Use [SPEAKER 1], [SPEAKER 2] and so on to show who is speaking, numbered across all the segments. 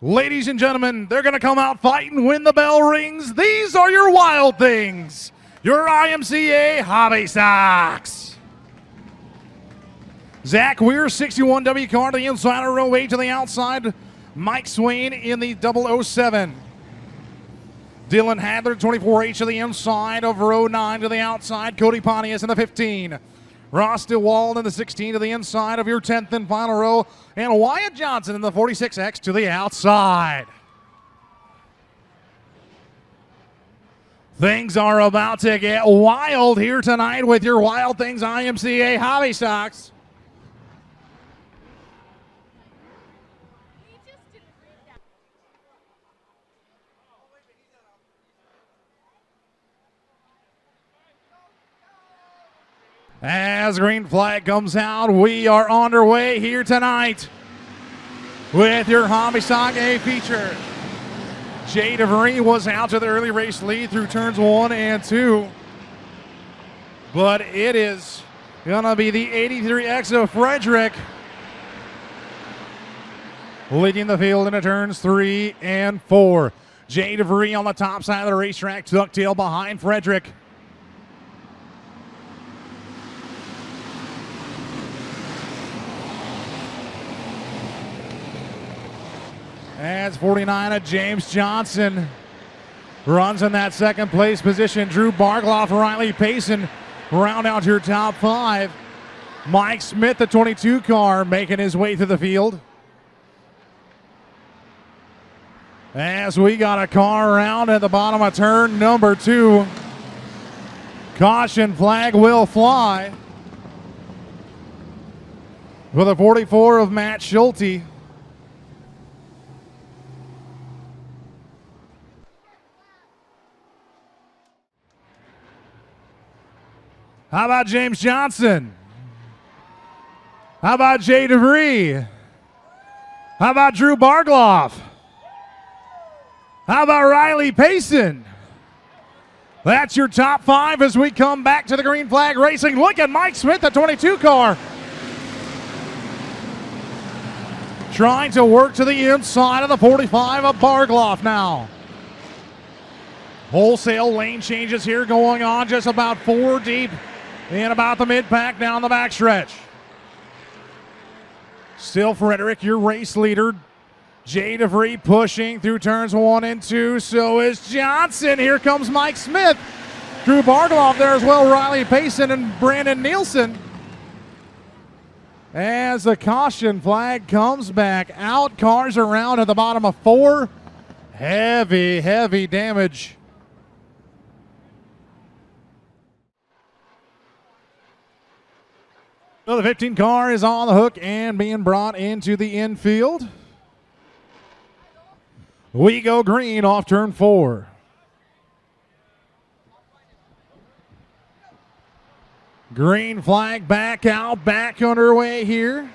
[SPEAKER 1] Ladies and gentlemen, they're going to come out fighting when the bell rings. These are your wild things, your IMCA hobby stocks. Zach Weir, 61W car to the inside of row 8 to the outside. Mike Swain in the 007. Dylan Hadler, 24H to the inside of row 9 to the outside. Cody Pontius in the 15. Ross DeWald in the 16 to the inside of your 10th and final row. And Wyatt Johnson in the 46X to the outside. Things are about to get wild here tonight with your Wild Things IMCA hobby stocks. As green flag comes out, we are on our way here tonight with your hobby stock A feature. Jay DeVries was out to the early race lead through turns 1 and 2. But it is going to be the 83X of Frederick leading the field into turns 3 and 4. Jay DeVries on the top side of the racetrack, tucked tail behind Frederick. As 49 of James Johnson runs in that second place position. Drew Bargloff, Riley Payson round out your top 5. Mike Smith, the 22 car, making his way through the field. As we got a car around at the bottom of turn number 2. Caution flag will fly for the 44 of Matt Schulte. How about James Johnson? How about Jay DeVries? How about Drew Bargloff? How about Riley Payson? That's your top 5 as we come back to the green flag racing. Look at Mike Smith, the 22 car. Trying to work to the inside of the 45 of Bargloff now. Wholesale lane changes here going on, just about 4 deep in about the mid-pack down the backstretch. Still Frederick, your race leader. Jay DeVries pushing through turns 1 and 2. So is Johnson. Here comes Mike Smith. Drew Bargloff there as well. Riley Payson and Brandon Nielsen. As the caution flag comes back out, cars around at the bottom of 4. Heavy, heavy damage. So the 15 car is on the hook and being brought into the infield. We go green off turn 4. Green flag back out, back underway here.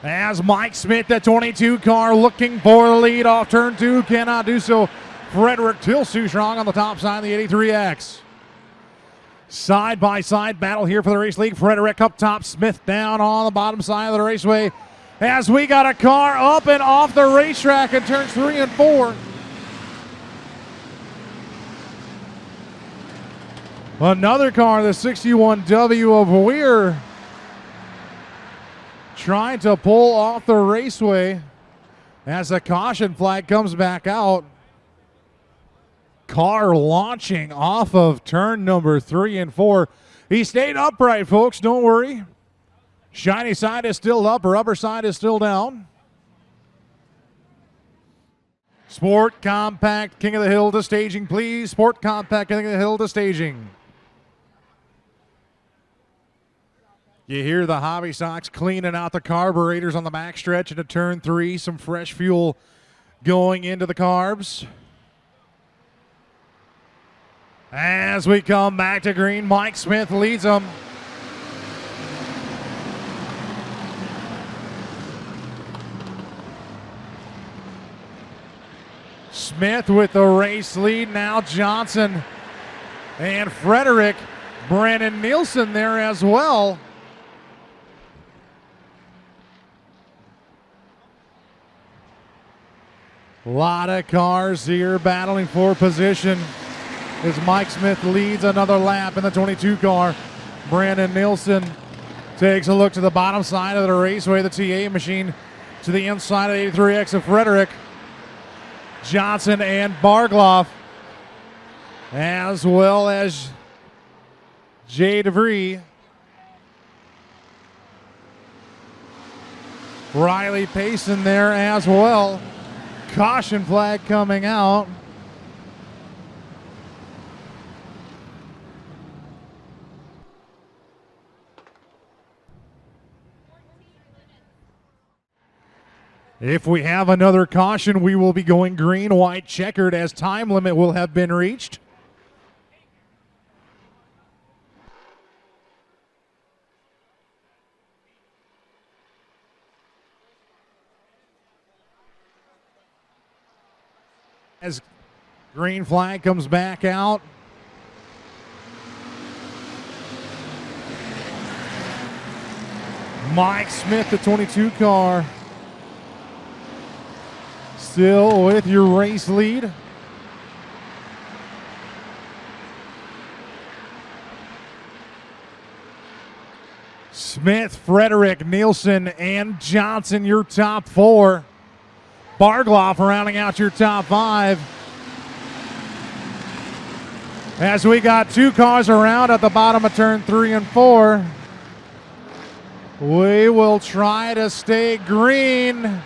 [SPEAKER 1] As Mike Smith, the 22 car, looking for the lead off turn 2, cannot do so. Frederick Tilsey-Strong on the top side of the 83X. Side-by-side battle here for the race league. Frederick up top, Smith down on the bottom side of the raceway. As we got a car up and off the racetrack in turns 3 and 4. Another car, the 61W of Weir, trying to pull off the raceway as the caution flag comes back out. Car launching off of turn number 3 and 4. He stayed upright, folks, don't worry. Shiny side is still up, rubber side is still down. Sport Compact King of the Hill to staging, please. Sport Compact King of the Hill to staging. You hear the hobby stocks cleaning out the carburetors on the backstretch into turn 3. Some fresh fuel going into the carbs. As we come back to green, Mike Smith leads them. Smith with the race lead. Now Johnson And Frederick, Brandon Nielsen there as well. A lot of cars here battling for position as Mike Smith leads another lap in the 22 car. Brandon Nielsen takes a look to the bottom side of the raceway, the TA machine, to the inside of the 83X of Frederick. Johnson and Bargloff, as well as Jay DeVries. Riley Payson there as well. Caution flag coming out. If we have another caution, we will be going green, white, checkered, as time limit will have been reached. As green flag comes back out. Mike Smith, the 22 car, still with your race lead. Smith, Frederick, Nielsen, and Johnson, your top four. Bargloff rounding out your top five. As we got two cars around at the bottom of turn 3 and 4. We will try to stay green.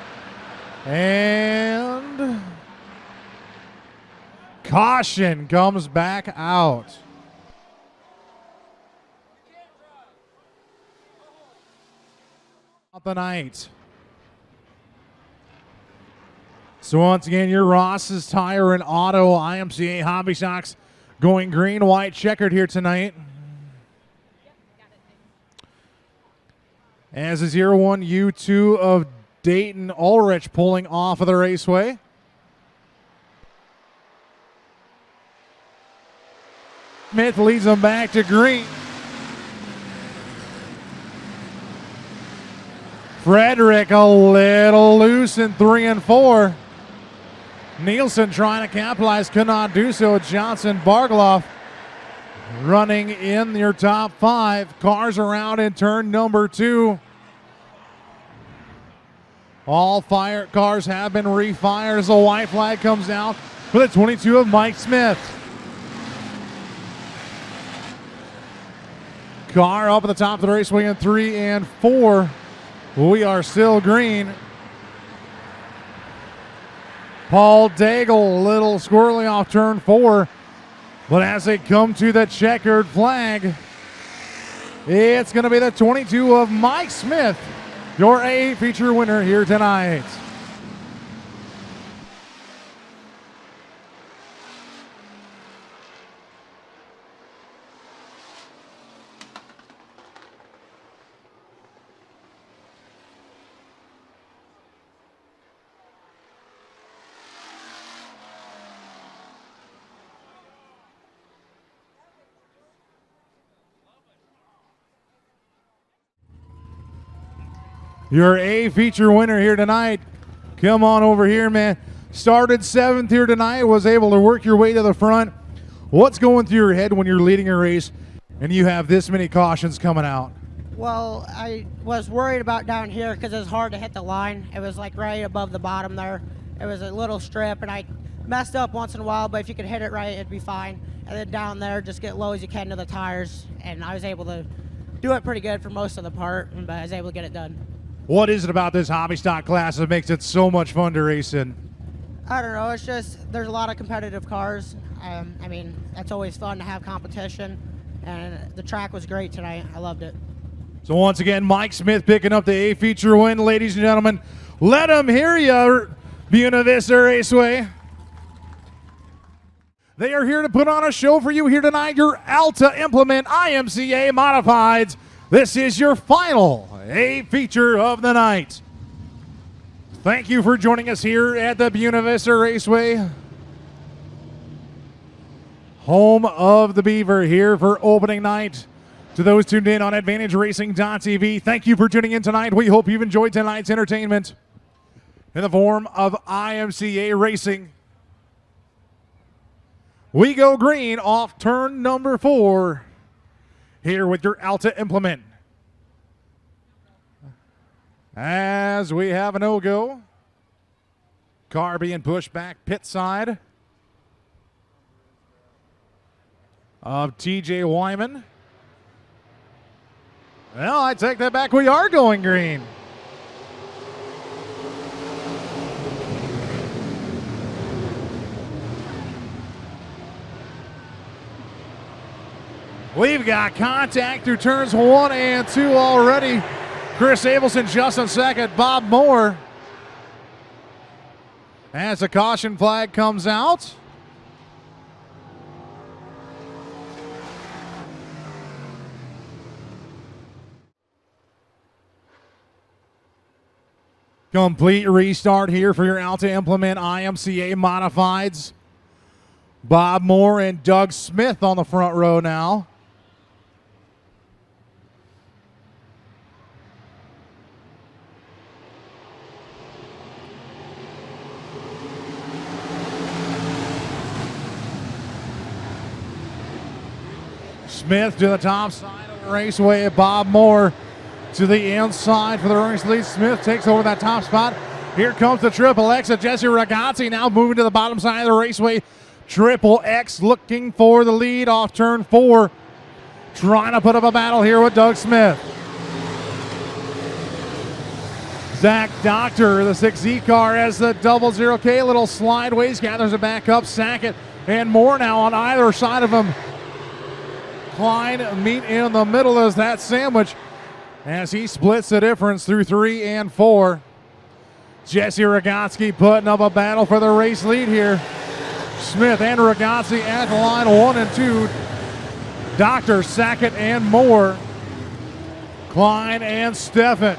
[SPEAKER 1] And caution comes back out. The night. So once again, your Ross's Tire and Auto IMCA Hobby Shocks going green, white, checkered here tonight. As is year 1 U2 of Dayton Ulrich pulling off of the raceway. Smith leads them back to green. Frederick a little loose in 3 and 4. Nielsen trying to capitalize, could not do so. Johnson, Bargloff running in your top 5. Cars around in turn number 2. All fire cars have been refired as the white flag comes out for the 22 of Mike Smith. Car up at the top of the raceway in 3 and 4. We are still green. Paul Daigle, a little squirrely off turn 4. But as they come to the checkered flag, it's going to be the 22 of Mike Smith, your A feature winner here tonight. Your A feature winner here tonight. Come on over here, man. Started 7th here tonight, was able to work your way to the front. What's going through your head when you're leading a race and you have this many cautions coming out?
[SPEAKER 2] Well, I was worried about down here because it was hard to hit the line. It was like right above the bottom there. It was a little strip, and I messed up once in a while, but if you could hit it right, it'd be fine. And then down there, just get low as you can to the tires, and I was able to do it pretty good for most of the part, but I was able to get it done.
[SPEAKER 1] What is it about this hobby stock class that makes it so much fun to race in?
[SPEAKER 2] I don't know. It's just there's a lot of competitive cars. I mean, it's always fun to have competition, and the track was great tonight. I loved it.
[SPEAKER 1] So once again, Mike Smith picking up the A feature win, ladies and gentlemen. Let them hear you, Buena Vista Raceway. They are here to put on a show for you here tonight. Your Alta Implement IMCA Modifieds. This is your final A feature of the night. Thank you for joining us here at the Buena Vista Raceway. home of the Beaver, here for opening night. To those tuned in on AdvantageRacing.tv, thank you for tuning in tonight. We hope you've enjoyed tonight's entertainment in the form of IMCA Racing. We go green off turn number 4 here with your Alta implement. As we have a no-go. Car being pushed back pit side of TJ Wyman. Well, I take that back. We are going green. We've got contact through turns 1 and 2 already. Chris Abelson just in second. Bob Moore. As the caution flag comes out. Complete restart here for your Alta Implement IMCA Modifieds. Bob Moore and Doug Smith on the front row now. Smith to the top side of the raceway. Bob Moore to the inside for the race lead. Smith takes over that top spot. Here comes the Triple X of Jesse Ragazzi now moving to the bottom side of the raceway. Triple X looking for the lead off turn 4. Trying to put up a battle here with Doug Smith. Zach Doctor, the 6Z car, as the 00K, little slideways, gathers it back up. Sackett and Moore now on either side of him. Klein meet in the middle as that sandwich as he splits the difference through 3 and 4. Jesse Ragazzi putting up a battle for the race lead here. Smith and Ragazzi at the line 1 and 2. Doctor, Sackett, and Moore. Klein and Steffen.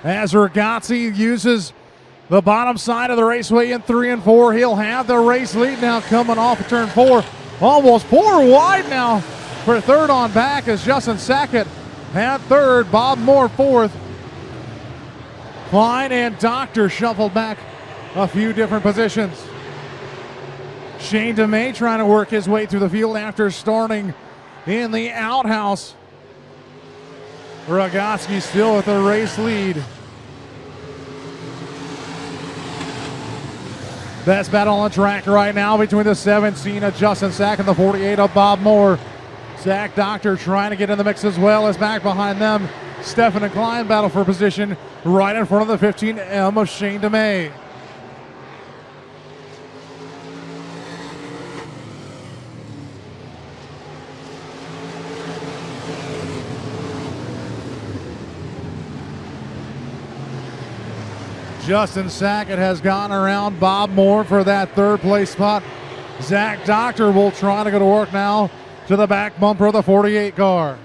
[SPEAKER 1] As Ragazzi uses the bottom side of the raceway in 3 and 4, he'll have the race lead now coming off of turn 4. Almost 4 wide now for third on back as Justin Sackett had third, Bob Moore fourth. Klein and Doctor shuffled back a few different positions. Shane DeMay trying to work his way through the field after starting in the outhouse. Ragazzi still with the race lead. Best battle on the track right now between the 17 of Justin Sack and the 48 of Bob Moore. Zach Doctor trying to get in the mix as well as back behind them. Steffen and Klein battle for position right in front of the 15M of Shane DeMay. Justin Sackett has gone around Bob Moore for that third place spot. Zach Doctor will try to go to work now to the back bumper of the 48 car.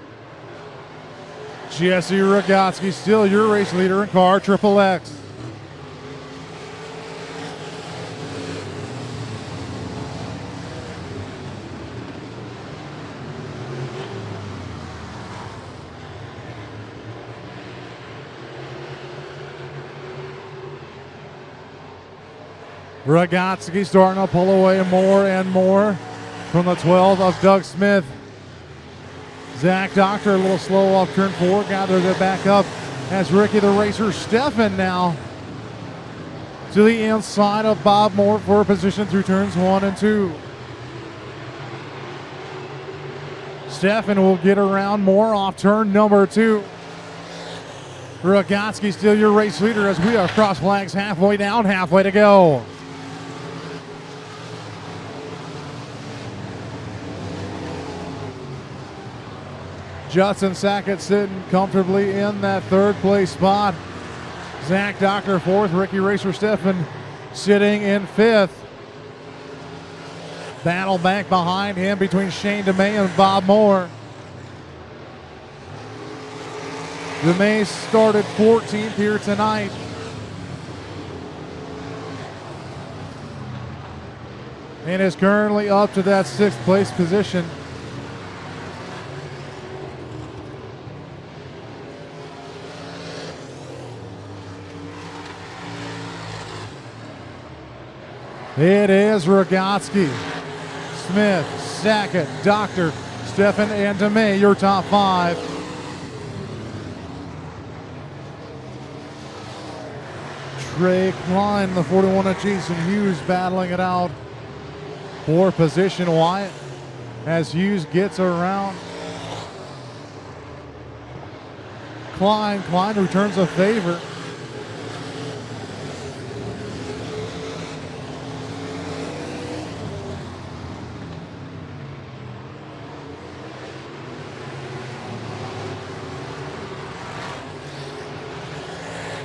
[SPEAKER 1] Jesse Ragazzi still your race leader in car Triple X. Ragazzi starting to pull away more and more from the 12 of Doug Smith. Zach Doctor a little slow off turn 4, gathers it back up as Ricky the Racer Steffen now to the inside of Bob Moore for a position through turns 1 and 2. Steffen will get around Moore off turn number 2. Ragazzi still your race leader as we are cross flags halfway down, halfway to go. Justin Sackett sitting comfortably in that third place spot. Zach Doctor fourth, Ricky Racer Steffen sitting in fifth. Battle back behind him between Shane DeMay and Bob Moore. DeMay started 14th here tonight. and is currently up to that 6th place position. It is Rogotsky, Smith, Sackett, Doctor, Steffen, and DeMay, your top 5. Trey Klein, the 41 of Jason Hughes, battling it out for position. Wyatt as Hughes gets around Klein. Klein returns a favor.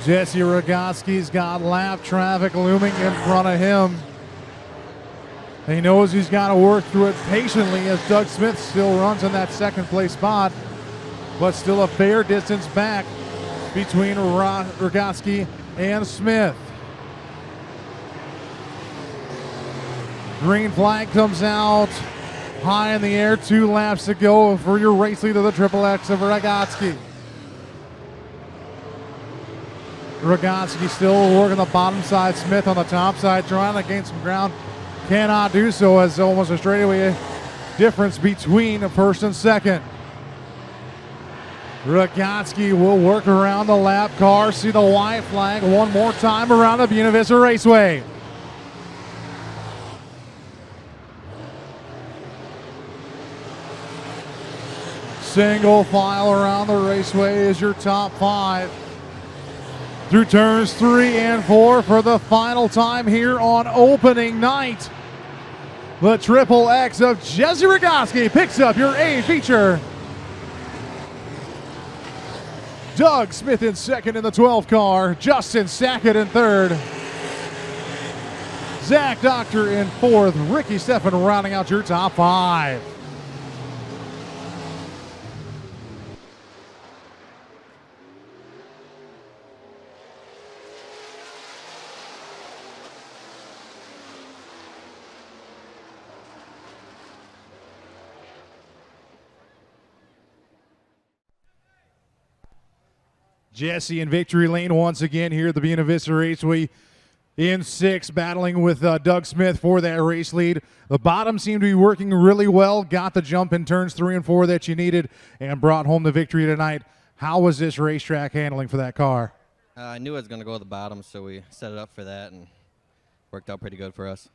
[SPEAKER 1] Jesse Rogotsky's got lap traffic looming in front of him. He knows he's got to work through it patiently as Doug Smith still runs in that 2nd place spot, but still a fair distance back between Rogotsky and Smith. Green flag comes out high in the air. 2 laps to go for your race leader, the Triple X of Rogotsky. Rogotsky still working the bottom side. Smith on the top side trying to gain some ground. Cannot do so as almost a straightaway difference between 1st and 2nd. Rogotsky will work around the lap car. See the white flag one more time around the Buena Vista Raceway. Single file around the raceway is your top 5. Through turns 3 and 4 for the final time here on opening night. The Triple X of Jesse Rogotsky picks up your A feature. Doug Smith in 2nd in the 12 car. Justin Sackett in 3rd. Zach Doctor in 4th. Ricky Steffen rounding out your top 5. Jesse in victory lane once again here at the Buena Vista Raceway in 6th, battling with Doug Smith for that race lead. The bottom seemed to be working really well, got the jump in turns 3 and 4 that you needed, and brought home the victory tonight. How was this racetrack handling for that car?
[SPEAKER 3] I knew I was going to go to the bottom, so we set it up for that, and worked out pretty good for us.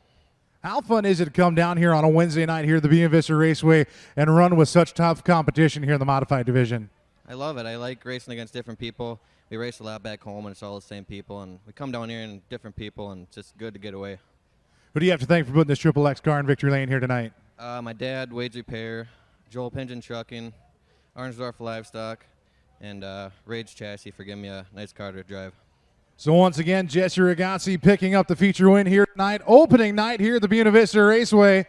[SPEAKER 1] How fun is it to come down here on a Wednesday night here at the Buena Vista Raceway and run with such tough competition here in the modified division?
[SPEAKER 3] I love it. I like racing against different people. We race a lot back home, and it's all the same people. And we come down here and different people, and it's just good to get away.
[SPEAKER 1] Who do you have to thank for putting this Triple X car in victory lane here tonight?
[SPEAKER 3] My dad, Wade Repair, Joel Pigeon Trucking, Arnsdorf Livestock, and Rage Chassis for giving me a nice car to drive.
[SPEAKER 1] So once again, Jesse Rogotsky picking up the feature win here tonight. Opening night here at the Buena Vista Raceway.